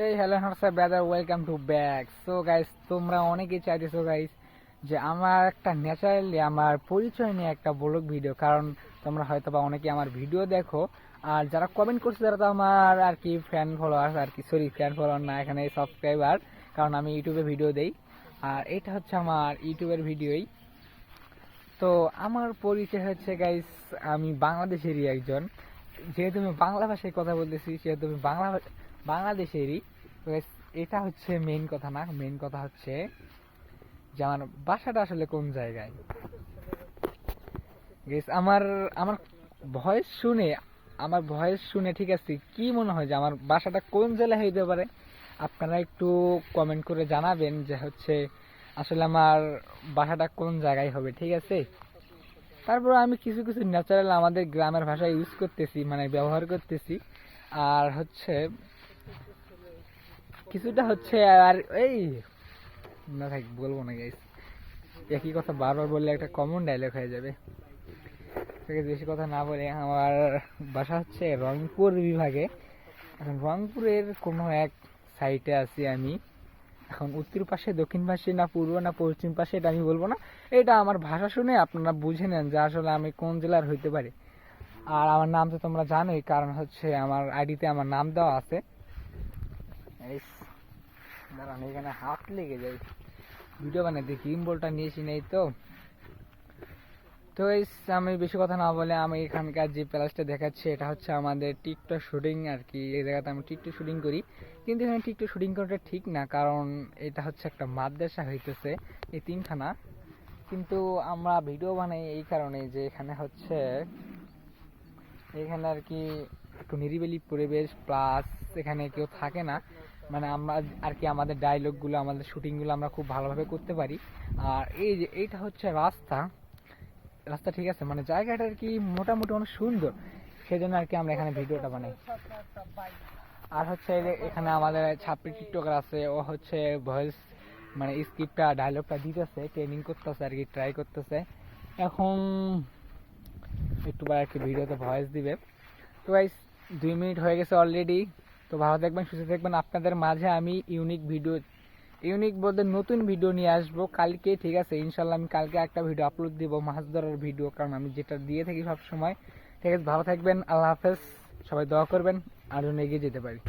এই hello Hamsa brother, welcome to back. So guys, তোমরা অনেকেই চাইতেছো গাইস যে আমার একটা ন্যাচারালি আমার পরিচয় নিয়ে একটা ব্লগ ভিডিও, কারণ তোমরা হয়তো বা অনেকে আমার ভিডিও দেখো, আর যারা কমেন্ট করছে তারা তো আমার আর কি ফ্যান ফলোয়ার আর কি, সরি ফ্যান ফলোয়ার না, এখানে সাবস্ক্রাইবার, কারণ আমি ইউটিউবে ভিডিও দেই আর এটা হচ্ছে আমার ইউটিউবের ভিডিওই। তো আমার পরিচয় হচ্ছে গাইস, আমি বাংলাদেশেরই একজন, যেহেতু আমি বাংলা ভাষায় কথা বলতেছি সেহেতু আমি বাংলাদেশেরই। তো guys, এটা হচ্ছে মেইন কথা না, মেইন কথা হচ্ছে যে আমার বাসাটা আসলে কোন জায়গায়। গাইস, আমার আমার ভয়েস শুনে ঠিক আছে কি মনে হয় যে আমার বাসাটা কোন জেলায় হইতে পারে? আপনারা একটু কমেন্ট করে জানাবেন যে হচ্ছে আসলে আমার বাসাটা কোন জায়গায় হবে, ঠিক আছে? তারপর আমি কিছু কিছু ন্যাচারাল আমাদের গ্রামের ভাষা ইউজ করতেছি, মানে ব্যবহার করতেছি, আর হচ্ছে কিছুটা হচ্ছে আর এই না থাক বলবো না গাইস, একই কথা বারবার বললে একটা কমন ডায়লগ হয়ে যাবে। ঠিক আছে, বেশি কথা না বলে, আমার বাসা হচ্ছে রংপুর বিভাগে। এখন রংপুরের কোনো এক সাইটে আছি আমি। এখন উত্তর পাশে, দক্ষিণ পাশে, না পূর্ব না পশ্চিম পাশে, এটা আমি বলবো না। এটা আমার ভাষা শুনে আপনারা বুঝে নেন যে আসলে আমি কোন জেলার হইতে পারি। আর আমার নাম তো তোমরা জানোই, কারণ হচ্ছে আমার আইডিতে আমার নাম দেওয়া আছে। দাঁড়ান, এখানে হাত লেগে যায়, ভিডিও বানাইতে গিম্বলটা নিয়েছি নেই তো। তো আমি বেশি কথা না বলে আমি এখানকার যে প্যালেসটা দেখাচ্ছি এটা হচ্ছে আমাদের টিকটক শুটিং আর কি। এই জায়গাতে আমি টিকটক শুটিং করি, কিন্তু এখানে টিকটক শুটিং করাটা ঠিক না, কারণ এটা হচ্ছে একটা মাদ্রাসা হইতেছে এই তিনখানা। কিন্তু আমরা ভিডিও বানাই এই কারণে যে এখানে আর কি একটু নিরিবিলি পরিবেশ, প্লাস এখানে কেউ থাকে না, মানে আমরা আর কি আমাদের ডায়লগগুলো, আমাদের শুটিংগুলো আমরা খুব ভালোভাবে করতে পারি। আর এই যে এইটা হচ্ছে রাস্তা, রাস্তা ঠিক আছে, মানে জায়গাটা আর কি মোটামুটি অনেক সুন্দর, সেজন্য আর কি আমরা এখানে ভিডিওটা বানাই। আর হচ্ছে এই যে এখানে আমাদের ছাত্রী টিকটকার আছে, ও হচ্ছে ভয়েস মানে স্ক্রিপ্টটা ডায়লগটা দিতেছে, ট্রেনিং করতেছে আর কি, ট্রাই করতেছে। এখন একটু বার আর কি ভিডিওতে ভয়েস দিবে। তো গাইস, 2 মিনিট হয়ে গেছে অলরেডি। তো ভালো থাকবেন, সুস্থ থাকবেন। আপনাদের মাঝে আমি ইউনিক বলতে নতুন ভিডিও নিয়ে আসবো কালকে, ঠিক আছে? ইনশাল্লাহ আমি কালকে একটা ভিডিও আপলোড দিব, মাছ ধরার ভিডিও, কারণ আমি যেটা দিয়ে থাকি সব সময়। ঠিক আছে, ভালো থাকবেন, আল্লাহ হাফেজ। সবাই দোয়া করবেন আর জন্য এগিয়ে যেতে পারি।